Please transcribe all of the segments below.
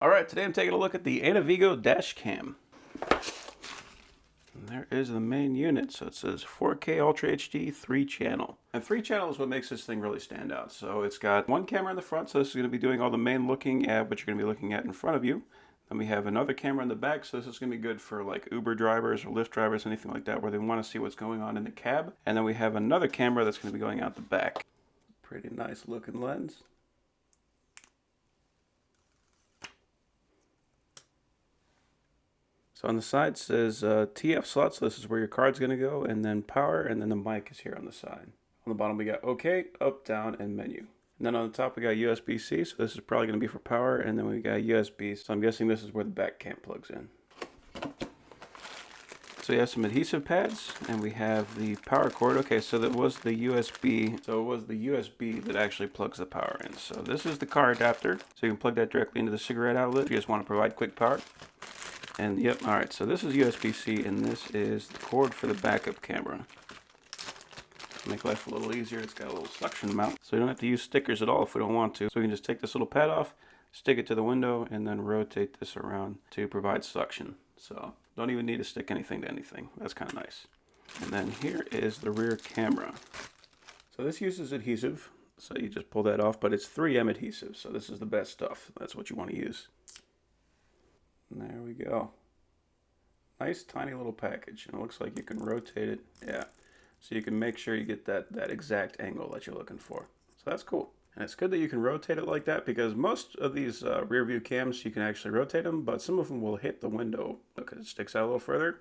Alright, today I'm taking a look at the AINAVIGO dash cam. And there is the main unit, so it says 4K Ultra HD 3-channel. And 3-channel is what makes this thing really stand out. So it's got one camera in the front, so this is going to be doing all the main looking at what you're going to be looking at in front of you. Then we have another camera in the back, so this is going to be good for like Uber drivers or Lyft drivers, anything like that, where they want to see what's going on in the cab. And then we have another camera that's going to be going out the back. Pretty nice looking lens. So on the side says TF slot, so this is where your card's going to go, and then power, and then the mic is here on the side. On the bottom we got OK, up, down, and menu. And then on the top we got USB-C, so this is probably going to be for power, and then we got USB, so I'm guessing this is where the back cam plugs in. So you have some adhesive pads, and we have the power cord. Okay, so that was the USB, so it was the USB that actually plugs the power in. So this is the car adapter, so you can plug that directly into the cigarette outlet if you just want to provide quick power. And yep, alright, so this is USB-C, and this is the cord for the backup camera. To make life a little easier, it's got a little suction mount, so you don't have to use stickers at all if we don't want to. So we can just take this little pad off, stick it to the window, and then rotate this around to provide suction. So don't even need to stick anything to anything. That's kind of nice. And then here is the rear camera. So this uses adhesive, so you just pull that off, but it's 3M adhesive, so this is the best stuff. That's what you want to use. And there we go. Nice tiny little package, and it looks like you can rotate it. Yeah, so you can make sure you get that exact angle that you're looking for. So that's cool. And it's good that you can rotate it like that, because most of these rear view cams you can actually rotate them, but some of them will hit the window because it sticks out a little further.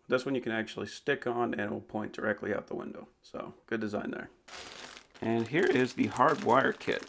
This one you can actually stick on and it will point directly out the window. So good design there. And here is the Hardwire kit.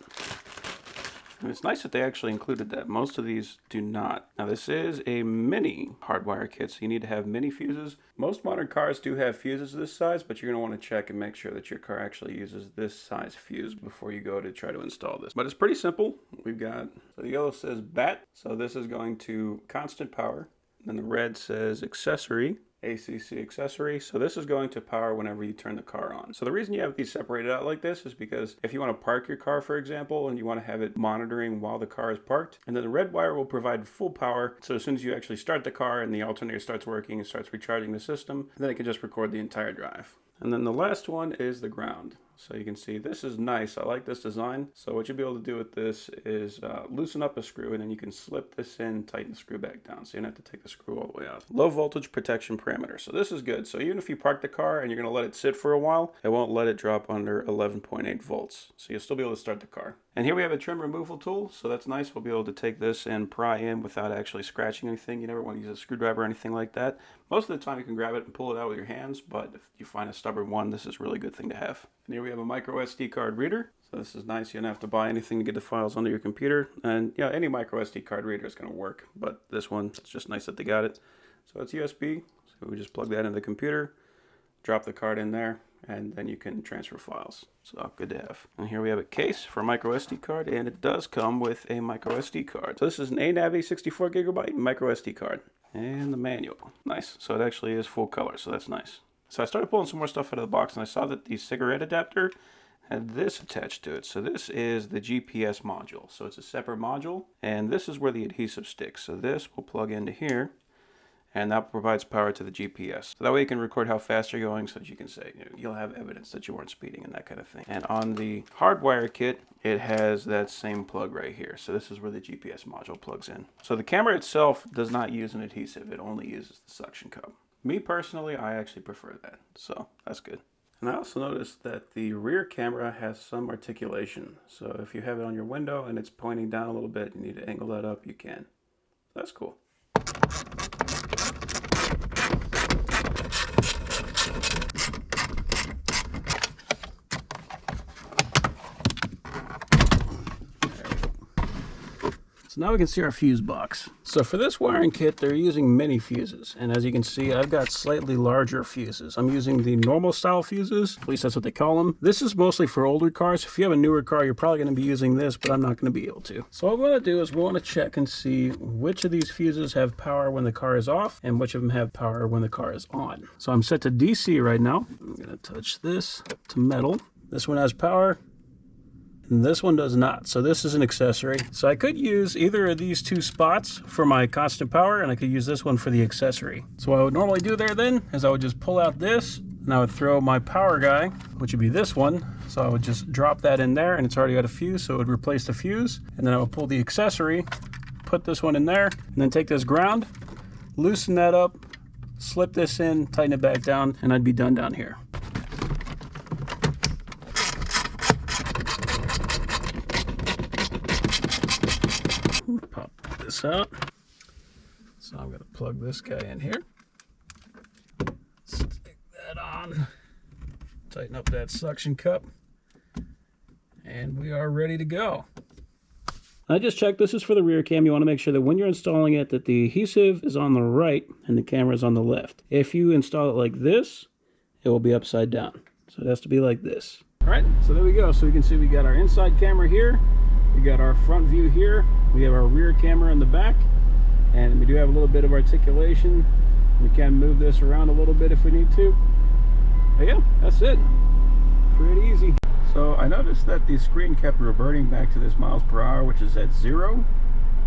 And it's nice that they actually included that. Most of these do not. Now this is a mini Hardwire kit, so you need to have mini fuses. Most modern cars do have fuses this size, but you're going to want to check and make sure that your car actually uses this size fuse before you go to try to install this. But it's pretty simple. We've got, so the yellow says BAT, so this is going to constant power. Then the red says accessory. ACC accessory, so this is going to power whenever you turn the car on. So the reason you have these separated out like this is because if you want to park your car, for example, and you want to have it monitoring while the car is parked, and then the red wire will provide full power, so as soon as you actually start the car and the alternator starts working and starts recharging the system, then it can just record the entire drive. And then the last one is the ground. So you can see this is nice. I like this design. So what you'll be able to do with this is loosen up a screw, and then you can slip this in, tighten the screw back down. So you don't have to take the screw all the way out. Low voltage protection parameter. So this is good. So even if you park the car and you're going to let it sit for a while, it won't let it drop under 11.8 volts. So you'll still be able to start the car. And here we have a trim removal tool. So that's nice. We'll be able to take this and pry in without actually scratching anything. You never want to use a screwdriver or anything like that. Most of the time you can grab it and pull it out with your hands, but if you find a stubborn one, this is a really good thing to have. And here we have a micro SD card reader. So this is nice. You don't have to buy anything to get the files onto your computer. And you know, any micro SD card reader is going to work, but this one, it's just nice that they got it. So it's USB. So we just plug that into the computer, drop the card in there, and then you can transfer files. So good to have. And here we have a case for a micro SD card, and it does come with a micro SD card. So this is an AINAVIGO 64 gigabyte micro SD card. And the manual. Nice. So it actually is full color, so that's nice. So I started pulling some more stuff out of the box, and I saw that the cigarette adapter had this attached to it. So this is the GPS module. So it's a separate module, and this is where the adhesive sticks. So this will plug into here, and that provides power to the GPS. So that way you can record how fast you're going, so that you can say, you know, you'll have evidence that you weren't speeding and that kind of thing. And on the Hardwire kit, it has that same plug right here. So this is where the GPS module plugs in. So the camera itself does not use an adhesive. It only uses the suction cup. Me personally, I actually prefer that. So that's good. And I also noticed that the rear camera has some articulation. So if you have it on your window and it's pointing down a little bit, you need to angle that up, you can. That's cool. So now we can see our fuse box. So for this wiring kit, they're using mini fuses. And as you can see, I've got slightly larger fuses. I'm using the normal style fuses, at least that's what they call them. This is mostly for older cars. If you have a newer car, you're probably going to be using this, but I'm not going to be able to. So what we want to do is we want to check and see which of these fuses have power when the car is off and which of them have power when the car is on. So I'm set to DC right now. I'm going to touch this to metal. This one has power. and this one does not. So this is an accessory. So I could use either of these two spots for my constant power, and I could use this one for the accessory. So what I would normally do there then is I would just pull out this, and I would throw my power guy, which would be this one. So I would just drop that in there, and it's already got a fuse, so it would replace the fuse. And then I would pull the accessory, put this one in there, and then take this ground, loosen that up, slip this in, tighten it back down, and I'd be done down here. Pop this out. So I'm going to plug this guy in here. Stick that on. Tighten up that suction cup. And we are ready to go. I just checked, this is for the rear cam. You want to make sure that when you're installing it that the adhesive is on the right and the camera is on the left. If you install it like this, it will be upside down. So it has to be like this. All right, so there we go. So you can see we got our inside camera here. We got our front view here. We have our rear camera in the back. And we do have a little bit of articulation. We can move this around a little bit if we need to. But yeah, that's it. Pretty easy. So I noticed that the screen kept reverting back to this miles per hour, which is at 0.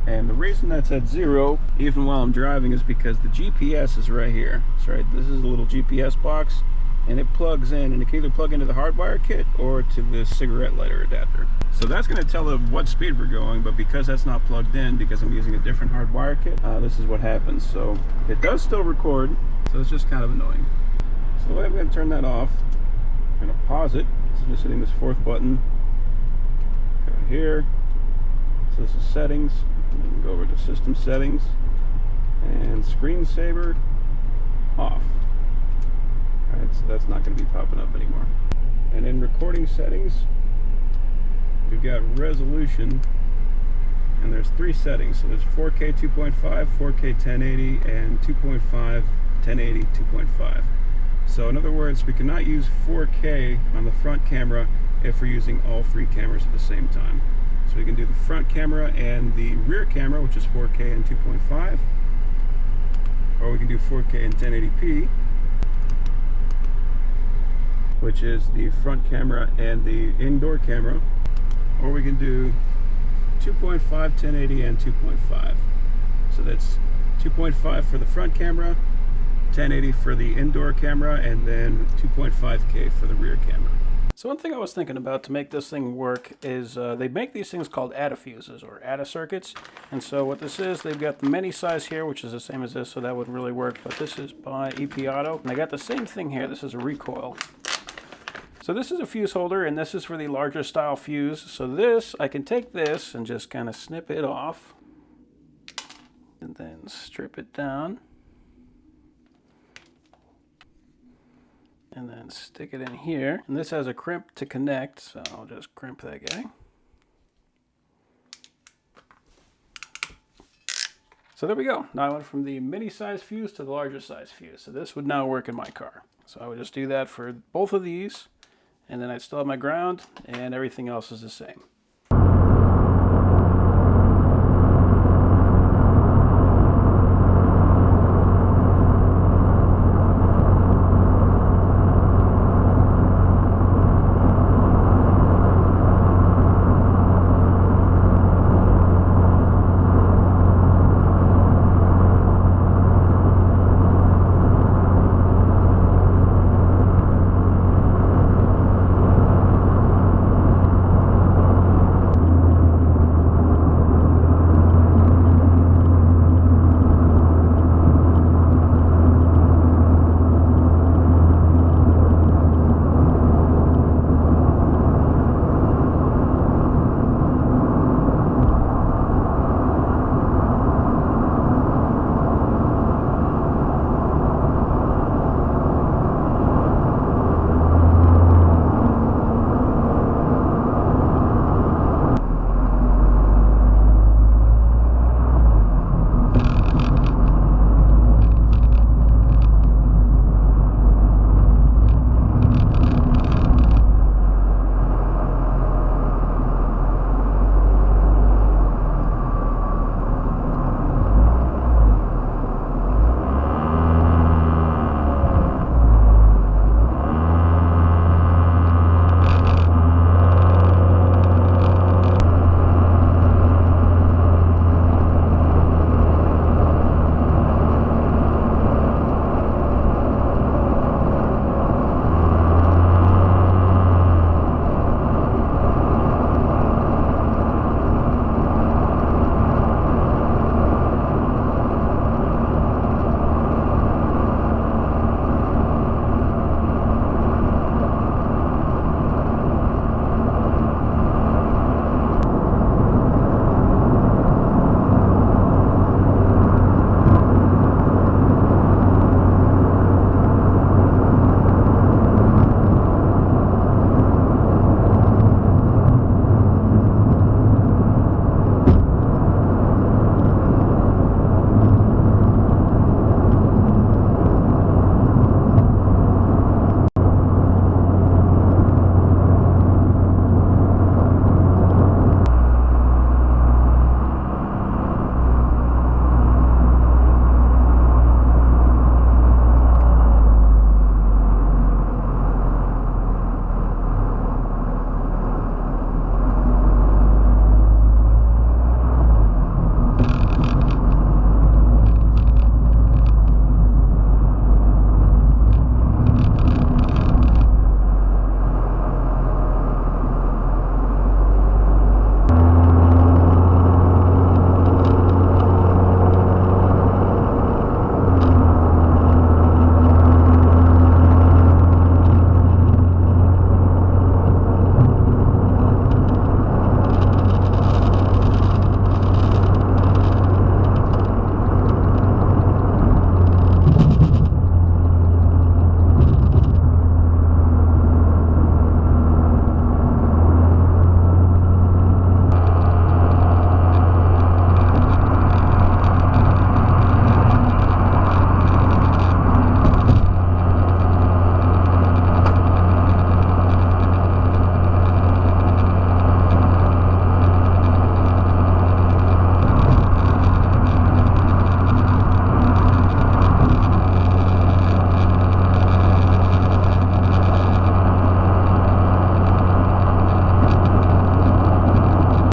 And the reason that's at 0, even while I'm driving, is because the GPS is right here. So right, this is a little GPS box, and it plugs in, and it can either plug into the Hardwire kit or to the cigarette lighter adapter. So that's going to tell it what speed we're going, but because that's not plugged in, because I'm using a different Hardwire kit, this is what happens. So it does still record, so it's just kind of annoying. So the way I'm going to turn that off, I'm going to pause it. So just hitting this 4th button. Go here. So this is settings. And then go over to system settings. And screensaver off. Alright, so that's not going to be popping up anymore. And in recording settings, we've got resolution. And there's 3 settings. So there's 4K 2.5, 4K 1080, and 2.5 1080 2.5. So in other words, we cannot use 4K on the front camera if we're using all 3 cameras at the same time. So we can do the front camera and the rear camera, which is 4K and 2.5, or we can do 4K and 1080p, which is the front camera and the indoor camera, or we can do 2.5, 1080, and 2.5. So that's 2.5 for the front camera, 1080 for the indoor camera, and then 2.5K for the rear camera. So one thing I was thinking about to make this thing work is they make these things called ATA fuses or ATA circuits. And so what this is, they've got the mini size here, which is the same as this, so that wouldn't really work. But this is by EP Auto. And they got the same thing here. This is a recoil. So this is a fuse holder, and this is for the larger style fuse. So this, I can take this and just kind of snip it off. And then strip it down. And then stick it in here. And this has a crimp to connect, so I'll just crimp that guy. So there we go. Now I went from the mini size fuse to the larger size fuse. So this would now work in my car. So I would just do that for both of these, and then I'd still have my ground, and everything else is the same.